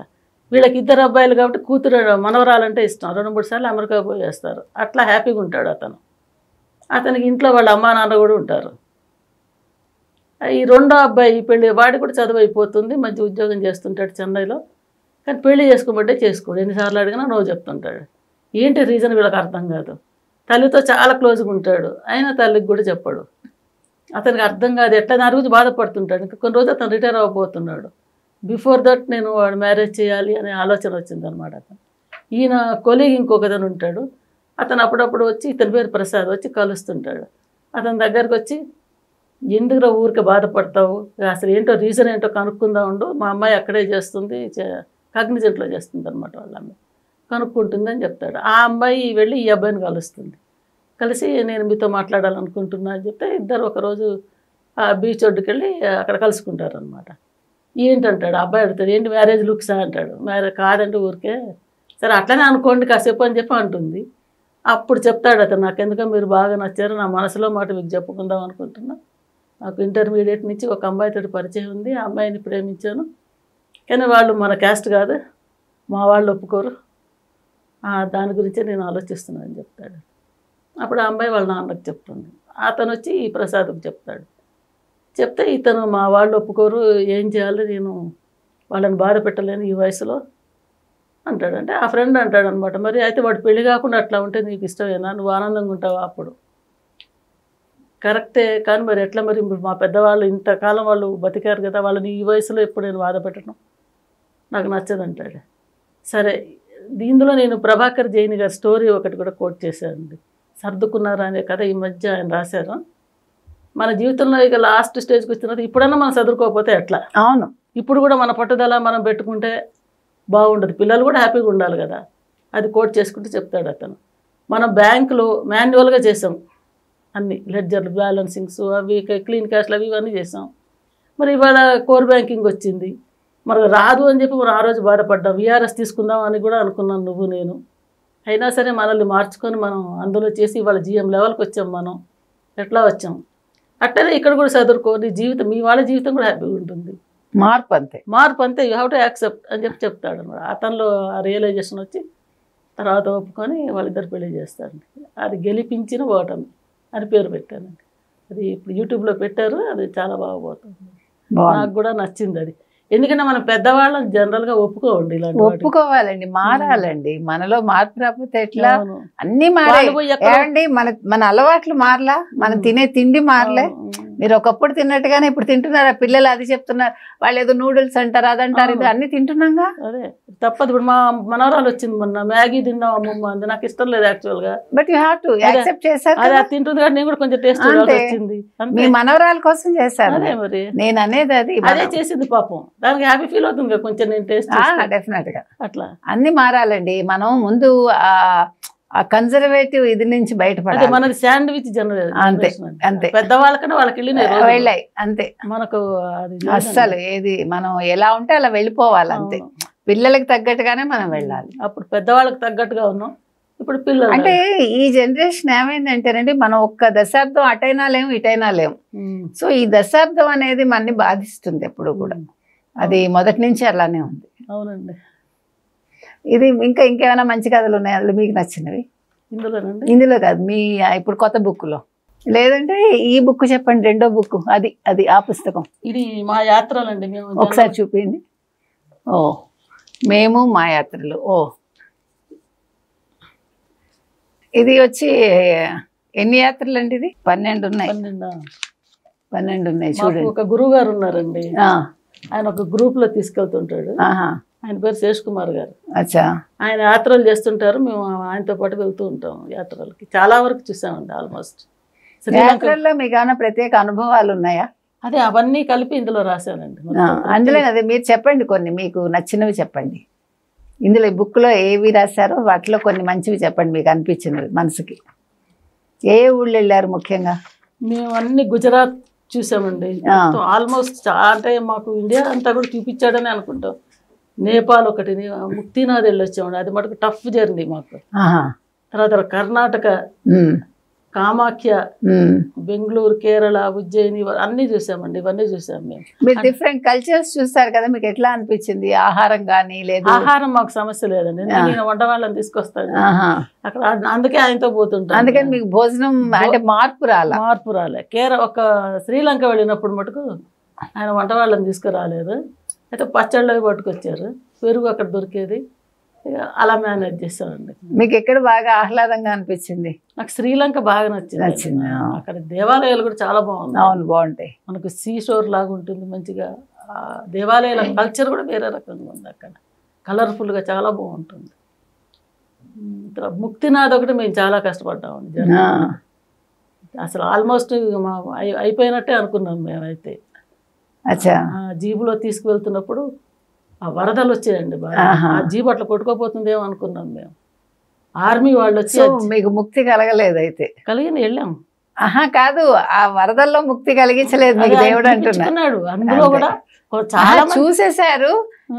వీళ్ళకి 2 అబ్బాయిలు కాబట్టి కూతురు మనవరాలంటే ఇష్టం. 2-3 సార్లు అమెరికా పోయేస్తారు. అట్లా హ్యాపీగా ఉంటాడు అతను. అతనికి ఇంట్లో వాళ్ళ అమ్మా నాన్న కూడా ఉంటారు. ఈ 2వ అబ్బాయి పెళ్ళి, వాడి కూడా చదువు అయిపోతుంది, మంచి ఉద్యోగం చేస్తుంటాడు చెన్నైలో. కానీ పెళ్లి చేసుకోమంటే చేసుకోడు. ఎన్నిసార్లు అడిగినా నో చెప్తుంటాడు. ఏంటి రీజన్ వీళ్ళకి అర్థం కాదు. తల్లితో చాలా క్లోజ్గా ఉంటాడు, అయినా తల్లికి కూడా చెప్పాడు. అతనికి అర్థం కాదు, ఎట్లా నా గురించి బాధపడుతుంటాడు. ఇంకా కొన్ని రోజులు అతను రిటైర్ అవ్వబోతున్నాడు. బిఫోర్ దట్ నేను వాడు మ్యారేజ్ చేయాలి అనే ఆలోచన వచ్చిందనమాట. అతను ఈయన కొలీగ్ ఇంకొకతను ఉంటాడు. అతను అప్పుడప్పుడు వచ్చి, ఇతని పేరు ప్రసాద్, వచ్చి కలుస్తుంటాడు. అతని దగ్గరకు వచ్చి, ఎందుకురా ఊరికే బాధపడతావు, అసలు ఏంటో రీజన్ ఏంటో కనుక్కుందా ఉండు, మా అమ్మాయి అక్కడే చేస్తుంది, కాగ్నిజెంట్లో చేస్తుంది అనమాట, వాళ్ళ అమ్మాయి కనుక్కుంటుందని చెప్తాడు. ఆ అమ్మాయి వెళ్ళి ఈ అబ్బాయిని కలుస్తుంది. కలిసి నేను మీతో మాట్లాడాలనుకుంటున్నా అని చెప్తే ఇద్దరు ఒకరోజు ఆ బీచ్ ఒడ్డుకి వెళ్ళి అక్కడ కలుసుకుంటారు అనమాట. ఏంటంటాడు అబ్బాయి, అడుగుతాడు ఏంటి మ్యారేజ్ లుక్సా అంటాడు. మ్యారేజ్ కాదంటే ఊరికే, సరే అట్లనే అనుకోండి కాసేపు అని చెప్పి అంటుంది. అప్పుడు చెప్తాడు అతను, నాకెందుకో మీరు బాగా నచ్చారు, నా మనసులో మాట మీకు చెప్పుకుందాం అనుకుంటున్నా. నాకు ఇంటర్మీడియట్ నుంచి ఒక అమ్మాయితో పరిచయం ఉంది, ఆ అమ్మాయిని ప్రేమించాను, కానీ వాళ్ళు మన క్యాస్ట్ కాదు, మా వాళ్ళు ఒప్పుకోరు, దాని గురించే నేను ఆలోచిస్తున్నాను అని చెప్తాడు. అప్పుడు ఆ అమ్మాయి వాళ్ళ నాన్నకు చెప్తుంది. అతను వచ్చి ఈ ప్రసాద్కి చెప్తాడు. చెప్తే ఇతను మా వాళ్ళు ఒప్పుకోరు, ఏం చేయాలి, నేను వాళ్ళని బాధ పెట్టలేను ఈ వయసులో అంటాడంటే. ఆ ఫ్రెండ్ అంటాడు అనమాట, మరి అయితే వాడు పెళ్లి కాకుండా అట్లా ఉంటే నీకు ఇష్టమేనా, నువ్వు ఆనందంగా ఉంటావా? అప్పుడు కరెక్టే, కానీ మరి ఎట్లా, మరి మా పెద్దవాళ్ళు ఇంతకాలం వాళ్ళు బతికారు కదా, వాళ్ళని ఈ వయసులో ఎప్పుడు నేను బాధ పెట్టడం నాకు నచ్చదంటాడు. సరే, దీనిలో నేను ప్రభాకర్ జైన్ గారి స్టోరీ ఒకటి కూడా కోట్ చేశానండి. సర్దుకున్నారా అనే కథ ఈ మధ్య ఆయన రాశారు. మన జీవితంలో ఇక లాస్ట్ స్టేజ్కి వచ్చిన ఇప్పుడన్నా మనం చదువుకోకపోతే ఎట్లా? అవును, ఇప్పుడు కూడా మన పట్టుదల మనం పెట్టుకుంటే బాగుండదు, పిల్లలు కూడా హ్యాపీగా ఉండాలి కదా. అది కోట్ చేసుకుంటూ చెప్తాడు అతను. మనం బ్యాంకులో మాన్యువల్గా చేసాం అన్ని లెడ్జర్లు, బ్యాలెన్సింగ్స్, అవి క్లీన్ క్యాష్లు అవి ఇవన్నీ చేసాం. మరి ఇవాళ కోర్ బ్యాంకింగ్ వచ్చింది, మరి రాదు అని చెప్పి మనం ఆ రోజు బాధపడ్డాం. VRS తీసుకుందాం అని కూడా అనుకున్నాను నువ్వు నేను. అయినా సరే మనల్ని మార్చుకొని మనం అందులో చేసి ఇవాళ GM లెవెల్కి వచ్చాం. మనం ఎట్లా వచ్చాం, అట్టనే ఇక్కడ కూడా చదువుకో, నీ జీవితం, మీ వాళ్ళ జీవితం కూడా హ్యాపీగా ఉంటుంది. మార్పు అంతే, మార్పు అంతే, యూ హ్యావ్ టు యాక్సెప్ట్ అని చెప్పి చెప్తాడు అనమాట. అతనిలో ఆ రియలైజేషన్ వచ్చి తర్వాత ఒప్పుకొని వాళ్ళిద్దరు పెళ్లి చేస్తారండి. అది గెలిపించిన ఓటమి అని పేరు పెట్టానండి. అది ఇప్పుడు యూట్యూబ్లో పెట్టారు, అది చాలా బాగుపోతుంది. నాకు కూడా నచ్చింది అది. ఎందుకంటే మనం పెద్దవాళ్ళని జనరల్గా ఒప్పుకోండి, ఇలాంటి ఒప్పుకోవాలండి, మారాలండి. మనలో మార్పు రాకపోతే ఎట్లా? అన్ని మారాలండి. మన అలవాట్లు మారలా, మనం తినే తిండి మారలే. మీరు ఒకప్పుడు తిన్నట్టుగానే ఇప్పుడు తింటున్నారా? పిల్లలు అది చెప్తున్నారు, వాళ్ళు ఏదో నూడిల్స్ అంటారు, అదంటారు, ఇది అన్ని తింటున్నాగా. అదే తప్పదు. ఇప్పుడు మా మనవరాలు వచ్చింది మొన్న, మ్యాగీ తిన్నాం అమ్మమ్మ అంది, నాకు ఇష్టం లేదు యాక్చువల్గా, but you have to accept చేశారు. అది తింటుంది కానీ నేను కూడా కొంచెం టేస్ట్ వచ్చింది. మీ మనవరాల కోసం చేశారు. అదే మరి నేను అనేది అది అదే చేసింది పాపం, దానికి హ్యాపీ ఫీల్ అవుతుంది కదా కొంచెం, నేను టేస్ట్ డెఫినెట్ గా. అట్లా అన్ని మారాలండి. మనం ముందు ఆ కన్జర్వేటివ్ ఇది నుంచి బయటపడాలి. మనది శాండ్విచ్ జనరేషన్ అంతే అంతే, పెద్దవాళ్ళకన్నా వాళ్ళకి వెళ్ళాయి అంతే. మనకు అస్సలు ఏది మనం ఎలా ఉంటే అలా వెళ్ళిపోవాలి అంతే. పిల్లలకి తగ్గట్టుగానే మనం వెళ్ళాలి. అప్పుడు పెద్దవాళ్ళకి తగ్గట్టుగా ఉన్నాం, ఇప్పుడు పిల్లలు అంటే ఈ జనరేషన్ ఏమైందంటేనండి, మనం ఒక్క దశాబ్దం అటైనా లేము ఇటైనా లేము. సో ఈ దశాబ్దం అనేది మనని బాధిస్తుంది ఎప్పుడు కూడా. అది మొదటి నుంచి అలానే ఉంది. అవునండి. ఇది ఇంకేమైనా మంచి కథలు ఉన్నాయి అందులో మీకు నచ్చినవి? ఇందులోనండి ఇందులో కాదు, మీ ఇప్పుడు కొత్త బుక్లో. లేదంటే ఈ బుక్ చెప్పండి, రెండో బుక్. అది ఆ పుస్తకం. ఇది మా యాత్రలండి. మేము ఒకసారి చూపించండి. ఓ, మేము మా యాత్రలు. ఓ, ఇది వచ్చి ఎన్ని యాత్రలు అండి? ఇది 12 ఉన్నాయి. 12 ఉన్నాయి చూడండి. ఒక గురువు గారు ఉన్నారండి, ఆయన ఒక గ్రూప్ లో తీసుకెళ్తుంటాడు. ఆయన పేరు శేష్ కుమార్ గారు. అచ్చా. ఆయన యాత్రలు చేస్తుంటారు, మేము ఆయనతో పాటు వెళ్తూ ఉంటాం యాత్రలకి. చాలా వరకు చూసామండి ఆల్మోస్ట్. యాత్రల్లో మీకు ఏమైనా ప్రత్యేక అనుభవాలు ఉన్నాయా? అదే అవన్నీ కలిపి ఇందులో రాశానండి. అందులో అదే మీరు చెప్పండి, కొన్ని మీకు నచ్చినవి చెప్పండి. ఇందులో ఈ బుక్లో ఏవి రాశారో వాటిలో కొన్ని మంచివి చెప్పండి, మీకు అనిపించినవి మనసుకి. ఏ ఊళ్ళు వెళ్ళారు ముఖ్యంగా? మేము అన్ని గుజరాత్ చూసామండి ఆల్మోస్ట్. అంటే మాకు ఇండియా అంతా కూడా చూపించాడని అనుకుంటాం. నేపాల్ ఒకటి, ముక్తినాథ్ వెళ్ళొచ్చామండి. అది మటుకు టఫ్ జర్నీ మాకు. తర్వాత కర్ణాటక, కామాఖ్య, బెంగళూరు, కేరళ, ఉజ్జయిని అన్ని చూసామండి. ఇవన్నీ చూసాం మేము. మీరు డిఫరెంట్ కల్చర్స్ చూస్తారు కదా, మీకు ఎట్లా అనిపించింది? ఆహారం కానీ లేదు? ఆహారం మాకు సమస్య లేదండి, నేను వంట వాళ్ళని తీసుకొస్తాను అక్కడ. అందుకే ఆయనతో పోతుంటాను. అందుకని మీకు భోజనం అంటే మార్పు రాలే. ఒక శ్రీలంక వెళ్ళినప్పుడు మటుకు ఆయన వంట వాళ్ళని తీసుకురాలేదు. అయితే పచ్చళ్ళు అవి పట్టుకొచ్చారు, పెరుగు అక్కడ దొరికేది, అలా మేనేజ్ చేస్తామండి. మీకు ఎక్కడ బాగా ఆహ్లాదంగా అనిపించింది? నాకు శ్రీలంక బాగా నచ్చింది. అక్కడ దేవాలయాలు కూడా చాలా బాగుంది. అవును, బాగుంటాయి. మనకు సీ షోర్ లాగా ఉంటుంది మంచిగా. దేవాలయాల కల్చర్ కూడా వేరే రకంగా ఉంది అక్కడ, కలర్ఫుల్గా చాలా బాగుంటుంది. ముక్తినాథ్ ఒకటి మేము చాలా కష్టపడ్డామండి. అసలు ఆల్మోస్ట్ అయిపోయినట్టే అనుకున్నాం మేమైతే. జీబులో తీసుకువెళ్తున్నప్పుడు ఆ వరదలు వచ్చాయండి బాగా. ఆ జీబు అట్లా కొట్టుకోపోతుందేమో అనుకున్నాం మేము. ఆర్మీ వాళ్ళు వచ్చి. మీకు ముక్తి కలగలేదు అయితే? కలిగింది, వెళ్ళాం. కాదు, ఆ వరదల్లో ముక్తి కలిగించలేదు మీకు దేవుడు అంటున్నాడు. అందులో కూడా చాలా చూసేశారు,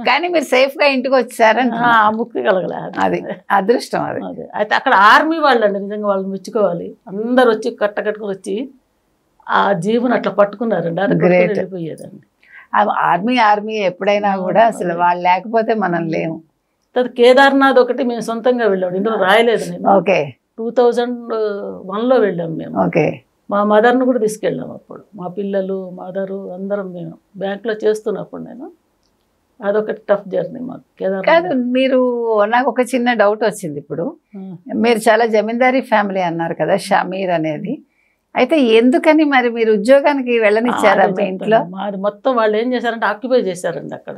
కానీ మీరు సేఫ్ గా ఇంటికి వచ్చారని. ముక్తి కలగలేదు, అది అదృష్టం. అది అయితే అక్కడ ఆర్మీ వాళ్ళు అండి, నిజంగా వాళ్ళు మెచ్చుకోవాలి. అందరు వచ్చి కట్టుకుని వచ్చి ఆ జీవుని అట్లా పట్టుకున్నారండి. అది వెళ్ళిపోయేదండి. ఆర్మీ ఎప్పుడైనా కూడా అసలు వాళ్ళు లేకపోతే మనం లేము. కేదార్నాథ్ ఒకటి మేము సొంతంగా వెళ్ళాము, ఇందులో రాయలేదు నేను. ఓకే. 2001లో వెళ్ళాము మేము. ఓకే. మా మదర్ను కూడా తీసుకెళ్ళాము అప్పుడు. మా పిల్లలు, మదరు అందరం మేము బ్యాంక్లో చేస్తున్నప్పుడు నేను. అదొకటి టఫ్ జర్నీ మాకు కేదార్నాథ్. కాదు, మీరు నాకు ఒక చిన్న డౌట్ వచ్చింది ఇప్పుడు. మీరు చాలా జమీందారీ ఫ్యామిలీ అన్నారు కదా, షమీర్ అనేది. అయితే ఎందుకని మరి మీరు ఉద్యోగానికి వెళ్ళనిచ్చారా మీ ఇంట్లో? మాది మొత్తం వాళ్ళు ఏం చేశారంటే ఆక్యుపై చేశారండి అక్కడ,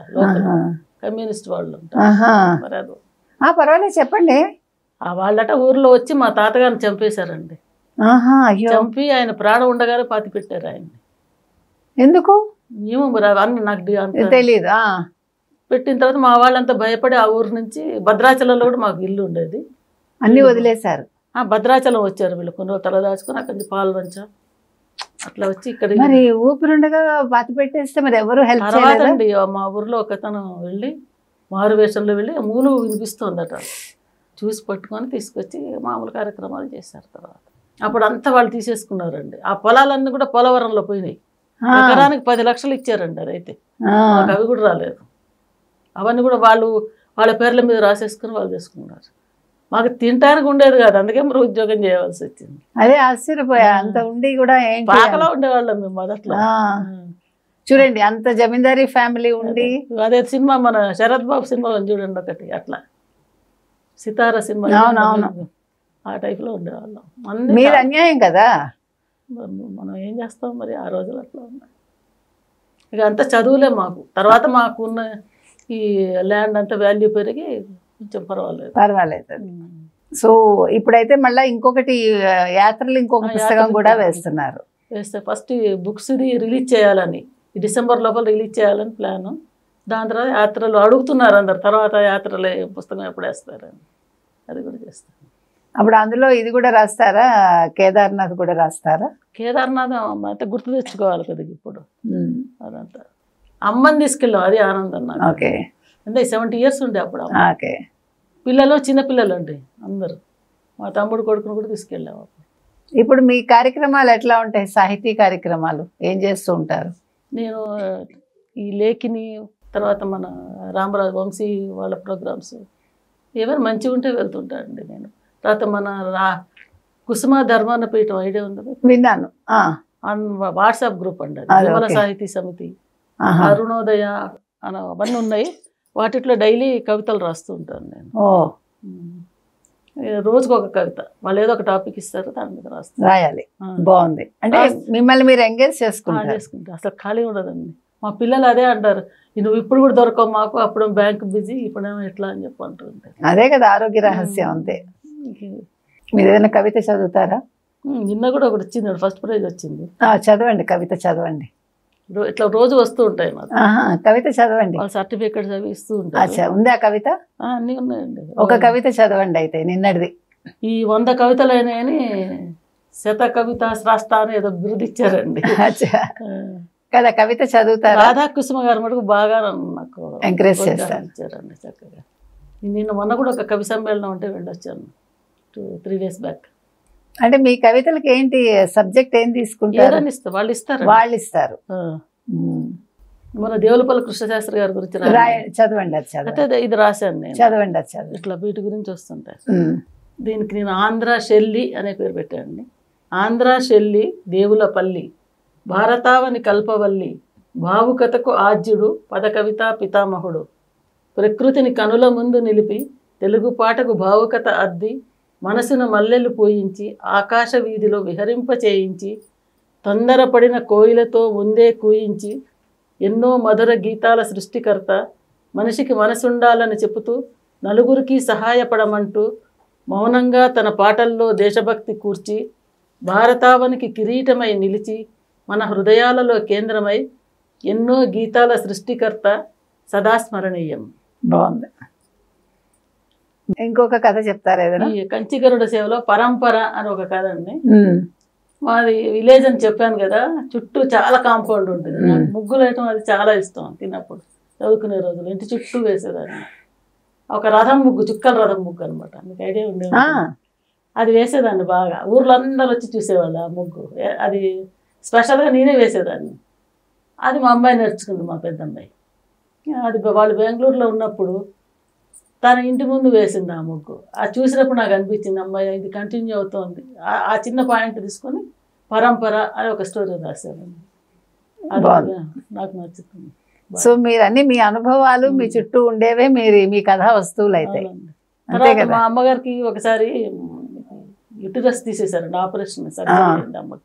కమ్యూనిస్ట్ వాళ్ళు. పర్వాలేదు చెప్పండి. వాళ్ళట ఊర్లో వచ్చి మా తాతగారిని చంపేశారండి. చంపి ఆయన ప్రాణం ఉండగానే పాతి పెట్టారు ఆయన్ని. ఎందుకు ఏమో మరి అవన్నీ నాకు తెలియదు. పెట్టిన తర్వాత మా వాళ్ళంతా భయపడి ఆ ఊరు నుంచి భద్రాచలంలో కూడా మాకు ఇల్లు ఉండేది, అన్ని వదిలేశారు. భద్రాచలం వచ్చారు వీళ్ళు, కొన్ని రోజులు తల దాచుకుని అక్కడి నుంచి పాల్వంచ అట్లా వచ్చి ఇక్కడ. మరి ఊపిరుండగా పాతి పెట్టేస్తే మరి ఎవరు హెల్ప్ చేయలేదండి. మా ఊర్లో ఒకతను వెళ్ళి మారువేషంలో వెళ్ళి మూలు వినిపిస్తుందట, చూసి పట్టుకొని తీసుకొచ్చి మామూలు కార్యక్రమాలు చేశారు. తర్వాత అప్పుడు అంతా వాళ్ళు తీసేసుకున్నారండి. ఆ పొలాలన్నీ కూడా పోలవరంలో పోయినాయి. ఎకరానికి 10 లక్షలు ఇచ్చారండి. అదైతే మాకు అవి కూడా రాలేదు. అవన్నీ కూడా వాళ్ళ పేర్ల మీద రాసేసుకుని వాళ్ళు చేసుకున్నారు. మాకు తినడానికి ఉండేది కాదు, అందుకే మరి ఉద్యోగం చేయవలసి వచ్చింది. అదే ఆశ్చర్యపోయా, అంత ఉండి కూడా పాకలో ఉండేవాళ్ళం మేము మొదట్లో. చూడండి, అంత జమీందారీ ఫ్యామిలీ ఉండి. అదే సినిమా మన శరత్ బాబు సినిమా చూడండి ఒకటి, అట్లా సితారా సినిమా, ఆ టైప్లో ఉండేవాళ్ళం. మీరు అన్యాయం కదా, మనం ఏం చేస్తాం మరి. ఆ రోజులు అట్లా ఉన్నాయి. ఇక అంతా చదువులే మాకు. తర్వాత మాకున్న ఈ ల్యాండ్ అంతా వాల్యూ పెరిగి కొంచెం పర్వాలేదు. సో ఇప్పుడైతే మళ్ళీ ఇంకొకటి యాత్రలు, ఇంకొక పుస్తకం కూడా వేస్తున్నారు. ఫస్ట్ బుక్స్ రిలీజ్ చేయాలని, డిసెంబర్ లోపల రిలీజ్ చేయాలని ప్లాను. దాని తర్వాత యాత్రలు అడుగుతున్నారు అందరు, తర్వాత యాత్రలే పుస్తకం ఎప్పుడు వేస్తారని, అది కూడా చేస్తారు. అప్పుడు అందులో ఇది కూడా రాస్తారా, కేదార్నాథ్ కూడా రాస్తారా? కేదార్నాథ్ అయితే గుర్తు తెచ్చుకోవాలి కదా ఇప్పుడు. అదంతా అమ్మని తీసుకెళ్ళాం, అది ఆనందం నాకు. ఓకే. అంటే 70 years ఉండే అప్పుడు. ఓకే. పిల్లలు చిన్నపిల్లలు అండి అందరు. మా తమ్ముడు కొడుకును కూడా తీసుకెళ్ళాము. ఇప్పుడు మీ కార్యక్రమాలు ఎట్లా ఉంటాయి? సాహితీ కార్యక్రమాలు ఏం చేస్తూ ఉంటారు? నేను ఈ లేఖిని, తర్వాత మన రామరాజు వంశీ వాళ్ళ ప్రోగ్రామ్స్ ఏమైనా మంచిగా ఉంటే వెళ్తుంటానండి నేను. తర్వాత మన కుసుమ ధర్మాన పీఠం ఐడియా ఉంది, విన్నాను. వాట్సాప్ గ్రూప్ అండి, నిర్మల సాహితీ సమితి, అరుణోదయ అవన్నీ ఉన్నాయి. వాటిలో డైలీ కవితలు రాస్తూ ఉంటాను నేను. రోజుకు ఒక కవిత, వాళ్ళు ఏదో ఒక టాపిక్ ఇస్తారు, దాని మీద రాయాలి. బాగుంది. అంటే మిమ్మల్ని మీరు ఎంగేజ్ చేసుకుంటా. అసలు ఖాళీ ఉండదండి. మా పిల్లలు అదే అంటారు, నువ్వు ఇప్పుడు కూడా దొరకవు మాకు, అప్పుడు బ్యాంక్ బిజీ, ఇప్పుడేమో ఎట్లా అని చెప్పి అంటుంటారు. అదే కదా ఆరోగ్య రహస్యం. అంతే. మీరు ఏదైనా కవిత చదువుతారా? నిన్న కూడా ఒకటి వచ్చింది, ఫస్ట్ ప్రైజ్ వచ్చింది. చదవండి, కవిత చదవండి. ఇట్లా రోజు వస్తూ ఉంటాయి మాకు. కవిత చదవండి, వాళ్ళు సర్టిఫికెట్స్ అవి ఇస్తూ ఉంటారు. ఉందా కవిత? అన్నీ ఉన్నాయండి. ఒక కవిత చదవండి అయితే, నిన్నటిది. ఈ 100 కవితలు అయినాయని శత కవిత శ్రేష్ఠ అని ఏదో బిరుదు ఇచ్చారండి కదా. కవిత చదువుతారు? రాధాకృష్ణ గారు మటుకు బాగా నాకు ఎంకరేజ్ చేస్తారు, ఇచ్చారండి చక్కగా. నిన్న మొన్న కూడా ఒక కవి సమ్మేళనం ఉంటే వెళ్ళొచ్చాను 3 days బ్యాక్. అంటే మీ కవితలకి ఏంటి సబ్జెక్ట్ ఏం తీసుకుంటారు? వాళ్ళు ఇస్తారు. వాళ్ళు ఇస్తారు. మన దేవులపల్లి కృష్ణశాస్త్రి గారి గురించి చదవండి. అది చదవండి. ఇది రాశాను నేను. చదవండి. అది చదవండి. ఇట్లా వీటి గురించి వస్తుంటాయి. దీనికి నేను ఆంధ్ర శెల్లి అనే పేరు పెట్టానండి. ఆంధ్ర శెల్లి దేవులపల్లి, భారతావని కల్పవల్లి, భావుకథకు ఆద్యుడు, పదకవిత పితామహుడు, ప్రకృతిని కనుల ముందు నిలిపి తెలుగు పాటకు భావుకత అద్ది, మనసును మల్లెలు పోయించి ఆకాశ వీధిలో విహరింపచేయించి, తొందరపడిన కోయిలతో ముందే కూయించి, ఎన్నో మధుర గీతాల సృష్టికర్త, మనిషికి మనసుండాలని చెబుతూ నలుగురికి సహాయపడమంటూ మౌనంగా తన పాటల్లో దేశభక్తి కూర్చి, భారతావనికి కిరీటమై నిలిచి మన హృదయాలలో కేంద్రమై ఎన్నో గీతాల సృష్టికర్త సదాస్మరణీయం. బాగుంది. ఇంకొక కథ చెప్తారా ఏదైనా? ఈ కంచిగరుడ సేవలో పరంపర అని ఒక కథ అండి. మాది విలేజ్ అని చెప్పాను కదా, చుట్టూ చాలా కాంపౌండ్ ఉంటుంది. నాకు ముగ్గులు వేయటం అది చాలా ఇష్టం. తిన్నప్పుడు చదువుకునే రోజులు ఇంటి చుట్టూ వేసేదాన్ని. ఒక రథం ముగ్గు, చుక్కల రథం ముగ్గు అనమాట, మీకు ఐడియా ఉండేది. అది వేసేదాన్ని బాగా. ఊర్లో అందరూ వచ్చి చూసేవాళ్ళు ఆ ముగ్గు. అది స్పెషల్గా నేనే వేసేదాన్ని. అది మా అమ్మాయి నేర్చుకుంది, మా పెద్ద అమ్మాయి. అది వాళ్ళు బెంగళూరులో ఉన్నప్పుడు తన ఇంటి ముందు వేసింది ఆ ముగ్గు. అది చూసినప్పుడు నాకు అనిపించింది, అమ్మాయి ఇది కంటిన్యూ అవుతోంది. ఆ చిన్న పాయింట్ తీసుకొని పరంపర అని ఒక స్టోరీ రాశాను. అది నాకు నచ్చుతుంది. సో మీరు అన్ని మీ అనుభవాలు మీ చుట్టూ ఉండేవే మీ కథా వస్తువులు అయితే. తర్వాత మా అమ్మగారికి ఒకసారి యుటిరస్ తీసేశారండి, ఆపరేషన్ సరిపోయింది అమ్మకి.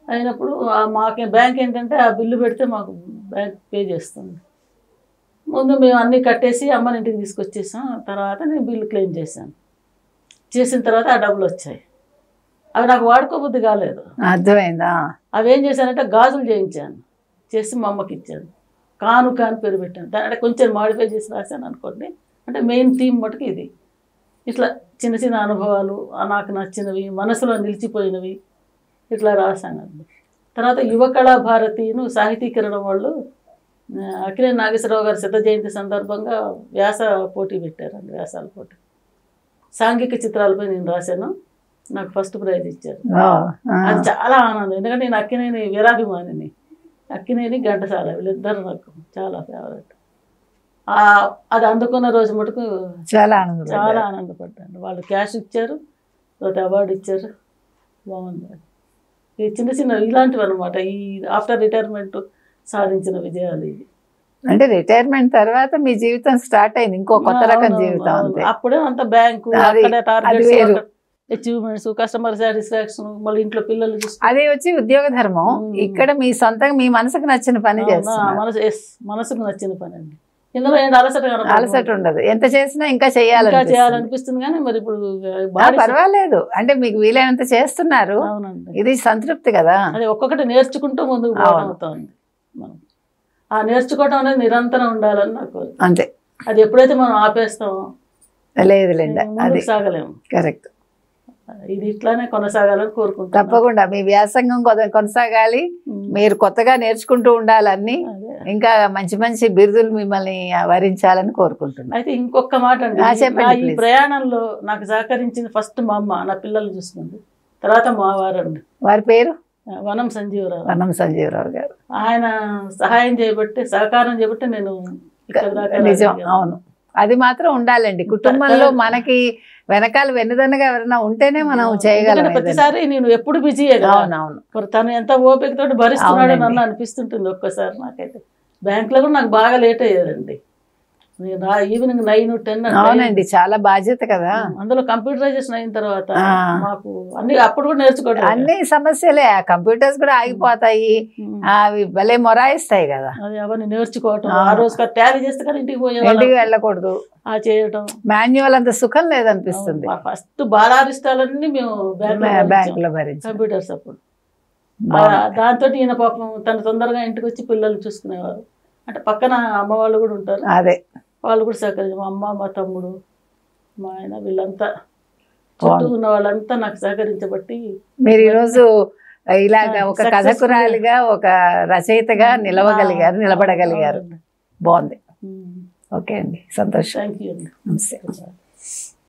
అయినప్పుడు మాకు బ్యాంక్ ఏంటంటే ఆ బిల్లు పెడితే మాకు బ్యాంక్ పే చేస్తుంది. ముందు మేము అన్నీ కట్టేసి అమ్మని ఇంటికి తీసుకొచ్చేసాం. తర్వాత నేను బిల్లు క్లెయిమ్ చేశాను. చేసిన తర్వాత ఆ డబ్బులు వచ్చాయి. అవి నాకు వాడుకోబుద్ధి కాలేదు. అర్థమైందా? అవి ఏం చేశానంటే గాజులు చేయించాను, చేసి మా అమ్మకి ఇచ్చాను. కానుక అని పేరు పెట్టాను. దాని అంటే కొంచెం మాడిఫై చేసి రాశాను అనుకోండి. అంటే మెయిన్ థీమ్ మటుకు ఇది. ఇట్లా చిన్న చిన్న అనుభవాలు, నాకు నచ్చినవి, మనసులో నిలిచిపోయినవి ఇట్లా రాశాను. తర్వాత యువకళా భారతిను సాహితీకరణం వాళ్ళు అఖిలే నాగేశ్వరరావు గారి శత జయంతి సందర్భంగా వ్యాస పోటీ పెట్టారండి, వ్యాసాల పోటీ. సాంఘిక చిత్రాలపై నేను రాశాను, నాకు ఫస్ట్ ప్రైజ్ ఇచ్చారు. అది చాలా ఆనందం, ఎందుకంటే నేను అక్కినేని వీరాభిమానిని. అక్కినేని ఘంటసాల వీళ్ళిద్దరు నాకు చాలా ఫేవరెట్. అది అందుకున్న రోజు మటుకు చాలా ఆనందపడ్డాను. వాళ్ళు క్యాష్ ఇచ్చారు, తర్వాత అవార్డు ఇచ్చారు. బాగుంది. ఈ చిన్న చిన్న ఇలాంటివి అనమాట, ఈ ఆఫ్టర్ రిటైర్మెంట్ సాధించిన విజయాలు ఇవి. అంటే రిటైర్మెంట్ తర్వాత మీ జీవితం స్టార్ట్ అయింది, ఇంకో కొత్త రకం జీవితం. అప్పుడే అంత బ్యాంకు, అచీవ్మెంట్స్, కస్టమర్ సాటిస్ఫాక్షన్, మళ్ళీ ఇంట్లో పిల్లలు అదే వచ్చి ఉద్యోగ ధర్మం. ఇక్కడ మీ సొంతంగా మీ మనసుకు నచ్చిన పని చేస్తున్నారు. మనసుకు నచ్చిన పని అండి. ఇందులో ఏంటి అలసట ఉండదు, ఎంత చేసినా ఇంకా చేయాలనిపిస్తుంది. కానీ మరి ఇప్పుడు పర్వాలేదు, అంటే మీకు వీలైనంత చేస్తున్నారు. ఇది సంతృప్తి కదా. అది ఒక్కొక్కటి నేర్చుకుంటూ ముందుకు పోవడం అవుతుంది. మనం ఆ నేర్చుకోవటం అనేది నిరంతరం ఉండాలని నాకు. అంతే. అది ఎప్పుడైతే మనం ఆపేస్తామో లేదులేండి, అది సాగలేము. కరెక్ట్. ఇది ఇట్లానే కొనసాగాలని కోరుకుంటున్నాను. తప్పకుండా మీ వ్యాసంగం కొనసాగాలి, మీరు కొత్తగా నేర్చుకుంటూ ఉండాలని, ఇంకా మంచి మంచి బిరుదులు మిమ్మల్ని వరించాలని కోరుకుంటున్నాను. అయితే ఇంకొక మాట అండి, ఈ ప్రయాణంలో నాకు సహకరించింది ఫస్ట్ మా అమ్మ, నా పిల్లలు చూసుకుంది, తర్వాత మా వారండి. వారి పేరు వనం సంజీవరావు. వనం సంజీవరావు గారు. ఆయన సహాయం చేయబట్టే, సహకారం చేయబట్టే నేను ఇక్కడ దాకా. నిజం, అవును, అది మాత్రం ఉండాలండి కుటుంబంలో. మనకి వెనకాల వెన్నుదన్నగా ఎవరైనా ఉంటేనే మనం చేయగలం. ప్రతిసారి నేను ఎప్పుడు బిజీయే కదా. అవునవును. తను ఎంత ఓపికతో భరిస్తున్నాడు నన్ను అనిపిస్తుంటుంది ఒక్కసారి. నాకైతే బ్యాంకులో కూడా నాకు బాగా లేట్ అయ్యేదండి, ఈవినింగ్ 9, 10. అవునండి, చాలా బాధ్యత కదా. అందులో కంప్యూటరైజేషన్ అయిన తర్వాత మాకు అన్ని అప్పుడు కూడా నేర్చుకోవడం, అన్ని సమస్యలే. కంప్యూటర్స్ కూడా ఆగిపోతాయి, అవి భలే మొరాయిస్తాయి కదా. అది అవన్నీ నేర్చుకోవటం, ఆ రోజు టాలీ చేస్తే కదా ఇంటికి ఇంటికి వెళ్ళకూడదు, చేయటం. మాన్యువల్ అంత సుఖం లేదనిపిస్తుంది. ఫస్ట్ బాలారిష్టాలన్నీ మేము బ్యాంక్ లో భరించి కంప్యూటర్స్ అప్పుడు. దాంతో ఈయన పాపం తను తొందరగా ఇంటికి వచ్చి పిల్లలు చూసుకునేవారు. అంటే పక్కన అమ్మ వాళ్ళు కూడా ఉంటారు, అదే వాళ్ళు కూడా సహకరించారు. మా అమ్మ, మా తమ్ముడు, మా ఆయన, వీళ్ళంతా చుట్టూ ఉన్న వాళ్ళంతా నాకు సహకరించబట్టి మీరు ఈరోజు ఇలాగా ఒక కథకురాలిగా, ఒక రచయితగా నిలబడగలిగారు. బాగుంది. ఓకే అండి, సంతోషం. థ్యాంక్ యూ అండి. నమస్తే.